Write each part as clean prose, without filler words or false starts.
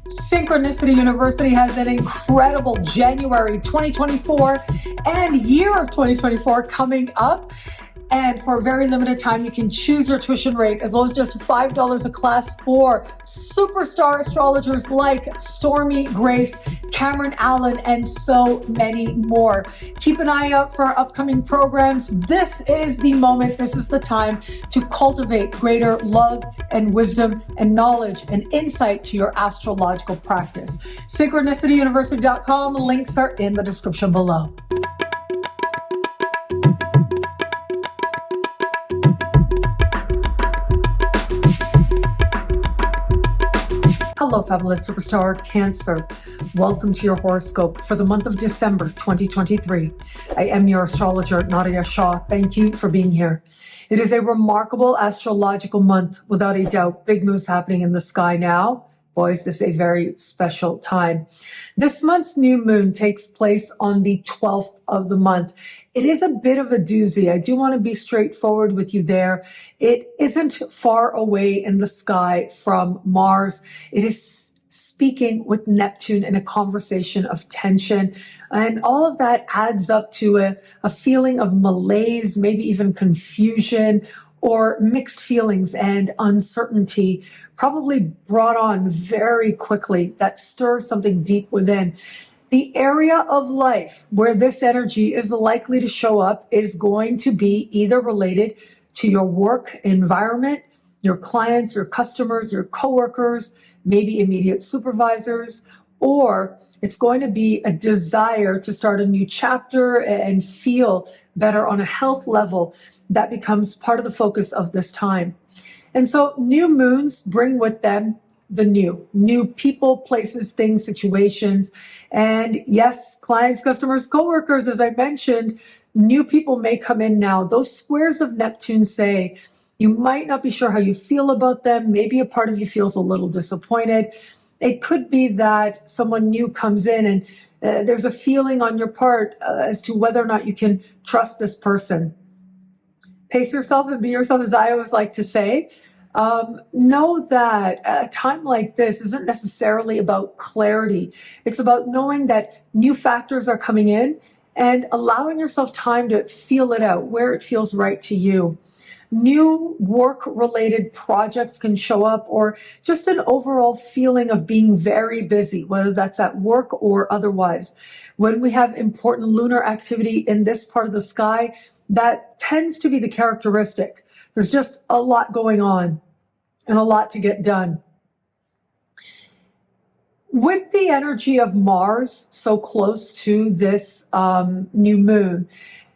Synchronicity University has an incredible January 2024 and year of 2024 coming up. And for a very limited time, you can choose your tuition rate as low as just $5 a class for superstar astrologers like Stormy, Grace, Cameron Allen, and so many more. Keep an eye out for our upcoming programs. This is the moment, this is the time to cultivate greater love and wisdom and knowledge and insight to your astrological practice. SynchronicityUniversity.com. Links are in the description below. Hello, fabulous superstar Cancer. Welcome to your horoscope for the month of December 2023. I am your astrologer, Nadiya Shah. Thank you for being here. It is a remarkable astrological month, without a doubt. Big moves happening in the sky now. Boys, this is a very special time. This month's new moon takes place on the 12th of the month. It is a bit of a doozy. I do want to be straightforward with you there. It isn't far away in the sky from Mars. It is speaking with Neptune in a conversation of tension. And all of that adds up to a feeling of malaise, maybe even confusion, or mixed feelings and uncertainty, probably brought on very quickly, that stirs something deep within. The area of life where this energy is likely to show up is going to be either related to your work environment, your clients, your customers, your coworkers, maybe immediate supervisors, or it's going to be a desire to start a new chapter and feel better on a health level. That becomes part of the focus of this time. And so new moons bring with them the new people, places, things, situations. And yes, clients, customers, coworkers, as I mentioned, new people may come in now. Those squares of Neptune say you might not be sure how you feel about them. Maybe a part of you feels a little disappointed. It could be that someone new comes in and there's a feeling on your part as to whether or not you can trust this person. Pace yourself and be yourself, as I always like to say. Know that a time like this isn't necessarily about clarity. It's about knowing that new factors are coming in and allowing yourself time to feel it out, where it feels right to you. New work-related projects can show up, or just an overall feeling of being very busy, whether that's at work or otherwise. When we have important lunar activity in this part of the sky, that tends to be the characteristic. There's just a lot going on and a lot to get done. With the energy of Mars so close to this new moon,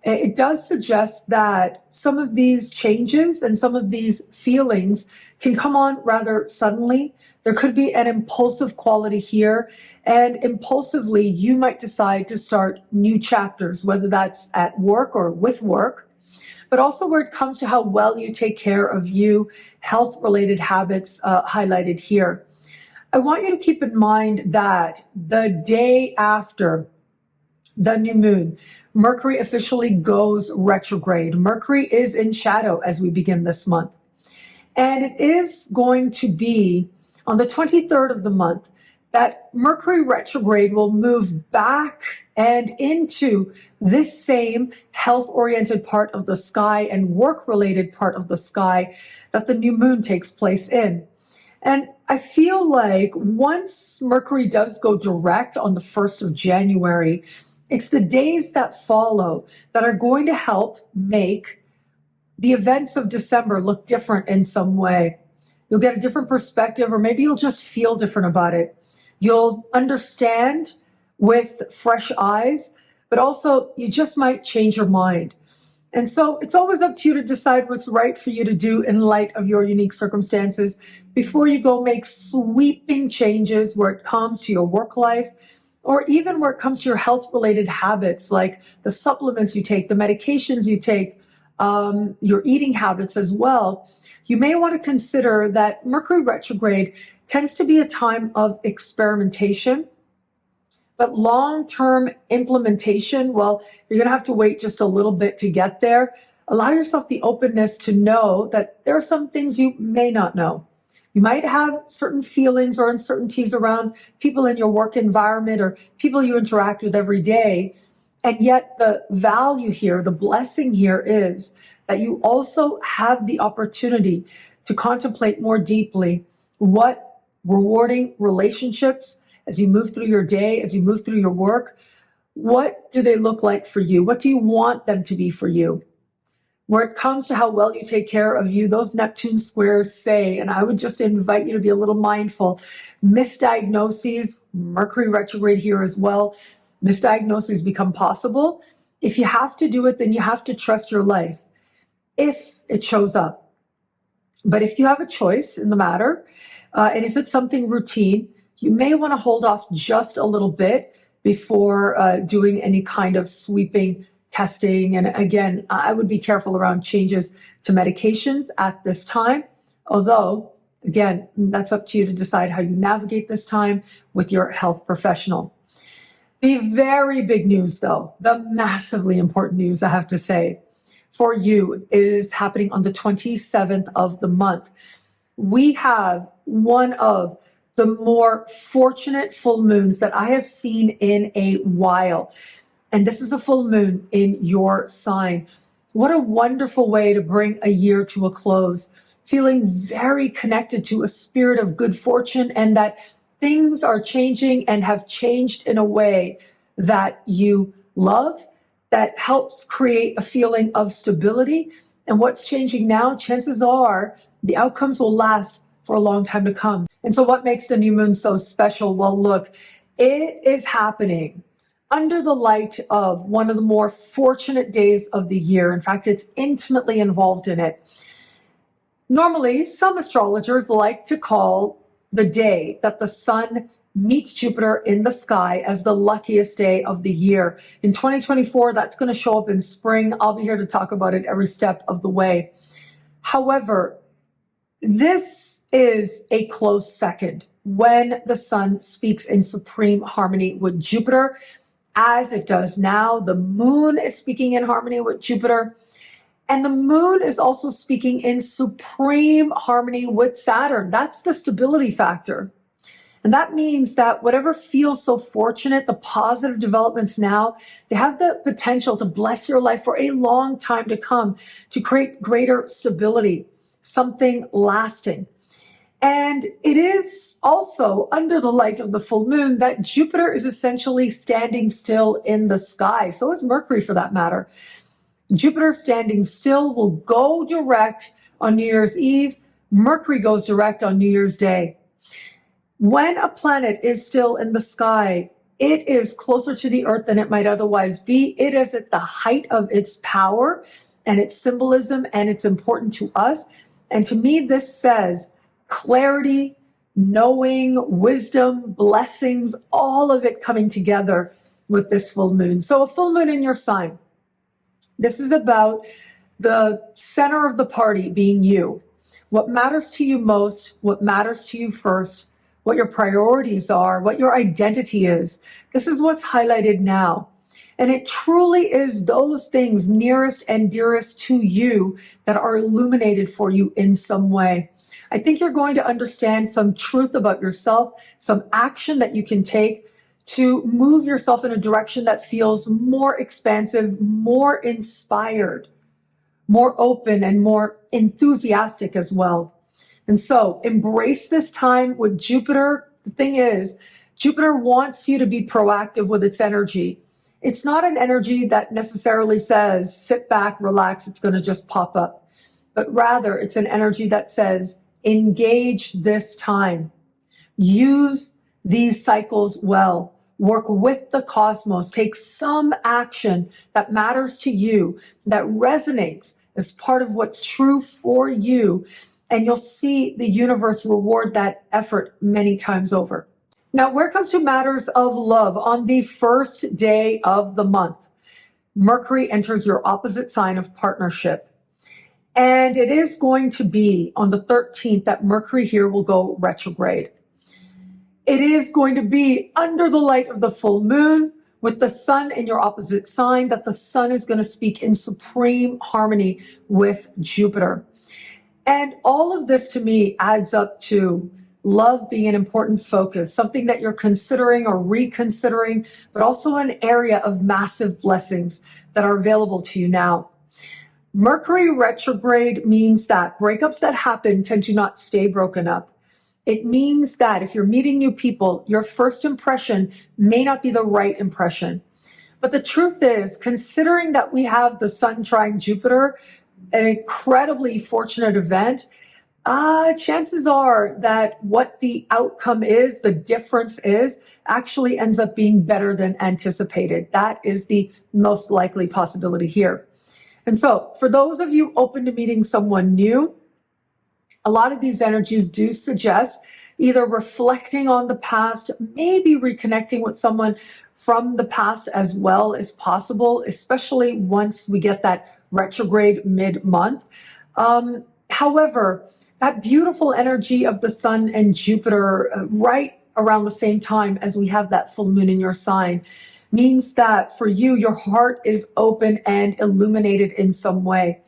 it does suggest that some of these changes and some of these feelings can come on rather suddenly. There could be an impulsive quality here, and impulsively you might decide to start new chapters, whether that's at work or with work, but also where it comes to how well you take care of you, health-related habits highlighted here. I want you to keep in mind that the day after the new moon, Mercury officially goes retrograde. Mercury is in shadow as we begin this month. And it is going to be on the 23rd of the month that Mercury retrograde will move back and into this same health-oriented part of the sky and work-related part of the sky that the new moon takes place in. And I feel like once Mercury does go direct on the 1st of January, it's the days that follow that are going to help make the events of December look different in some way. You'll get a different perspective, or maybe you'll just feel different about it. You'll understand with fresh eyes, but also you just might change your mind. And so it's always up to you to decide what's right for you to do in light of your unique circumstances before you go make sweeping changes where it comes to your work life, or even where it comes to your health-related habits, like the supplements you take, the medications you take, your eating habits as well. You may want to consider that Mercury retrograde tends to be a time of experimentation, but long-term implementation, well, you're going to have to wait just a little bit to get there. Allow yourself the openness to know that there are some things you may not know. You might have certain feelings or uncertainties around people in your work environment or people you interact with every day. And yet the value here, the blessing here is that you also have the opportunity to contemplate more deeply what rewarding relationships as you move through your day, as you move through your work, what do they look like for you? What do you want them to be for you? Where it comes to how well you take care of you, those Neptune squares say, and I would just invite you to be a little mindful, misdiagnoses, Mercury retrograde here as well, misdiagnoses become possible. If you have to do it, then you have to trust your life if it shows up. But if you have a choice in the matter, and if it's something routine, you may want to hold off just a little bit before doing any kind of sweeping testing. And again, I would be careful around changes to medications at this time. Although, again, that's up to you to decide how you navigate this time with your health professional. The very big news, though, the massively important news, I have to say, for you is happening on the 27th of the month. We have one of the more fortunate full moons that I have seen in a while. And this is a full moon in your sign. What a wonderful way to bring a year to a close, feeling very connected to a spirit of good fortune and that things are changing and have changed in a way that you love, that helps create a feeling of stability. And what's changing now, chances are the outcomes will last for a long time to come. And so what makes the new moon so special? Well, look, it is happening under the light of one of the more fortunate days of the year. In fact, it's intimately involved in it. Normally, some astrologers like to call the day that the sun meets Jupiter in the sky as the luckiest day of the year. In 2024, that's going to show up in spring. I'll be here to talk about it every step of the way. However, this is a close second when the sun speaks in supreme harmony with Jupiter. As it does now, the moon is speaking in harmony with Jupiter. And the moon is also speaking in supreme harmony with Saturn. That's the stability factor. And that means that whatever feels so fortunate, the positive developments now, they have the potential to bless your life for a long time to come, to create greater stability, something lasting. And it is also under the light of the full moon that Jupiter is essentially standing still in the sky. So is Mercury, for that matter. Jupiter standing still will go direct on New Year's Eve. Mercury goes direct on New Year's Day. When a planet is still in the sky, it is closer to the Earth than it might otherwise be. It is at the height of its power and its symbolism, and it's important to us. And to me, this says clarity, knowing, wisdom, blessings, all of it coming together with this full moon. So a full moon in your sign. This is about the center of the party being you. What matters to you most, what matters to you first, what your priorities are, what your identity is. This is what's highlighted now. And it truly is those things nearest and dearest to you that are illuminated for you in some way. I think you're going to understand some truth about yourself, some action that you can take to move yourself in a direction that feels more expansive, more inspired, more open, and more enthusiastic as well. And so embrace this time with Jupiter. The thing is, Jupiter wants you to be proactive with its energy. It's not an energy that necessarily says, sit back, relax, it's going to just pop up. But rather, it's an energy that says, engage this time. Use these cycles well. Work with the cosmos. Take some action that matters to you, that resonates as part of what's true for you. And you'll see the universe reward that effort many times over. Now, where it comes to matters of love, on the first day of the month, Mercury enters your opposite sign of partnership. And it is going to be on the 13th that Mercury here will go retrograde. It is going to be under the light of the full moon with the sun in your opposite sign, that the sun is going to speak in supreme harmony with Jupiter. And all of this to me adds up to love being an important focus, something that you're considering or reconsidering, but also an area of massive blessings that are available to you now. Mercury retrograde means that breakups that happen tend to not stay broken up. It means that if you're meeting new people, your first impression may not be the right impression. But the truth is, considering that we have the Sun trine Jupiter, an incredibly fortunate event, chances are that what the outcome is, the difference is, actually ends up being better than anticipated. That is the most likely possibility here. And so for those of you open to meeting someone new, a lot of these energies do suggest either reflecting on the past, maybe reconnecting with someone from the past as well as possible, especially once we get that retrograde mid-month. However, that beautiful energy of the Sun and Jupiter right around the same time as we have that full moon in your sign means that for you, your heart is open and illuminated in some way.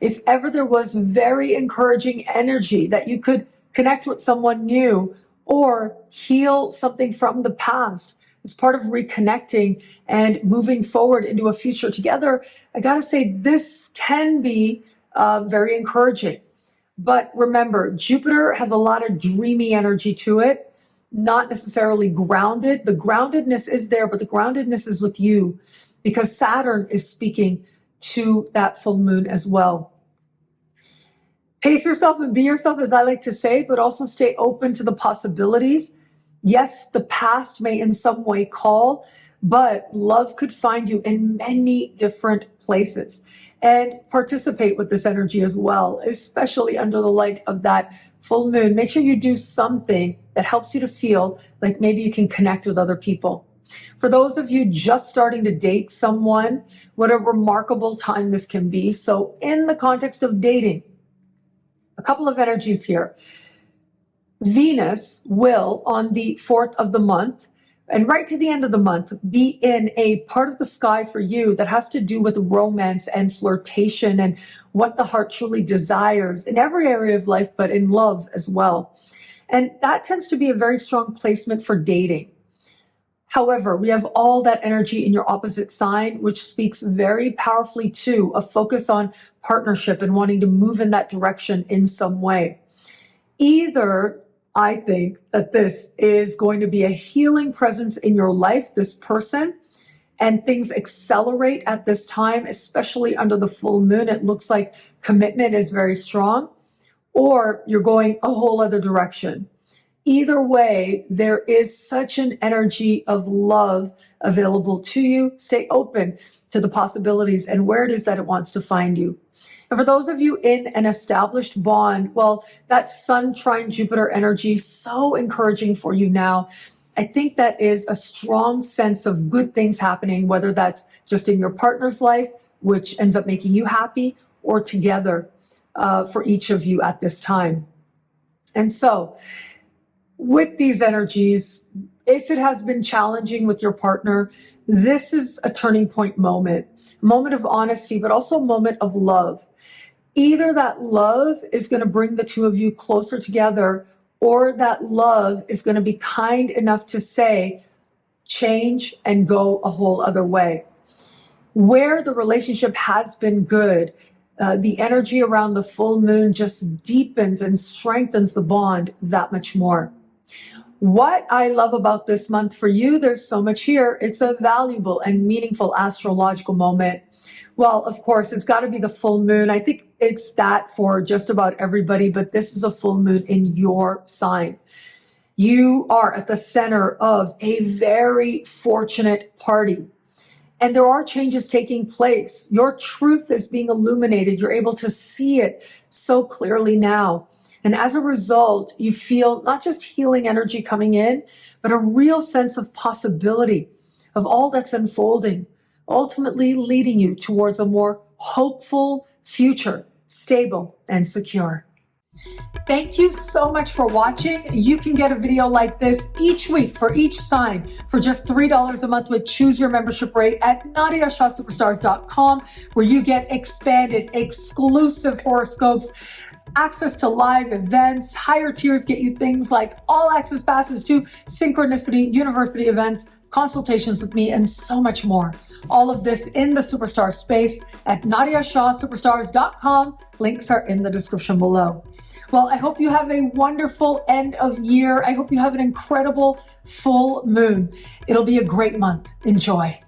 If ever there was very encouraging energy that you could connect with someone new or heal something from the past as part of reconnecting and moving forward into a future together, I gotta say this can be very encouraging. But remember, Jupiter has a lot of dreamy energy to it, not necessarily grounded. The groundedness is there, but the groundedness is with you because Saturn is speaking to that full moon as well. Pace yourself and be yourself, as I like to say, but also stay open to the possibilities. Yes, the past may in some way call, but love could find you in many different places. And participate with this energy as well, especially under the light of that full moon. Make sure you do something that helps you to feel like maybe you can connect with other people. For those of you just starting to date someone, what a remarkable time this can be. So in the context of dating, a couple of energies here. Venus will, on the 4th of the month, and right to the end of the month, be in a part of the sky for you that has to do with romance and flirtation and what the heart truly desires in every area of life, but in love as well. And that tends to be a very strong placement for dating. However, we have all that energy in your opposite sign, which speaks very powerfully to a focus on partnership and wanting to move in that direction in some way. Either I think that this is going to be a healing presence in your life, this person, and things accelerate at this time, especially under the full moon. It looks like commitment is very strong, or you're going a whole other direction. Either way, there is such an energy of love available to you. Stay open to the possibilities and where it is that it wants to find you. And for those of you in an established bond, well, that Sun trine Jupiter energy is so encouraging for you now. I think that is a strong sense of good things happening, whether that's just in your partner's life, which ends up making you happy, or together for each of you at this time. And so with these energies, if it has been challenging with your partner, this is a turning point moment, a moment of honesty, but also a moment of love. Either that love is going to bring the two of you closer together, or that love is going to be kind enough to say, change and go a whole other way. Where the relationship has been good, the energy around the full moon just deepens and strengthens the bond that much more. What I love about this month for you, there's so much here. It's a valuable and meaningful astrological moment. Well, of course, it's got to be the full moon. I think it's that for just about everybody, but this is a full moon in your sign. You are at the center of a very fortunate party. And there are changes taking place. Your truth is being illuminated. You're able to see it so clearly now. And as a result, you feel not just healing energy coming in, but a real sense of possibility of all that's unfolding, ultimately leading you towards a more hopeful future, stable and secure. Thank you so much for watching. You can get a video like this each week for each sign for just $3 a month with Choose Your Membership Rate at NadiyaShahSuperstars.com, where you get expanded, exclusive horoscopes, access to live events. Higher tiers get you things like all access passes to Synchronicity University events, consultations with me, and so much more. All of this in the Superstar space at NadiyaShahSuperstars.com. Links are in the description below. Well, I hope you have a wonderful end of year. I hope you have an incredible full moon. It'll be a great month. Enjoy.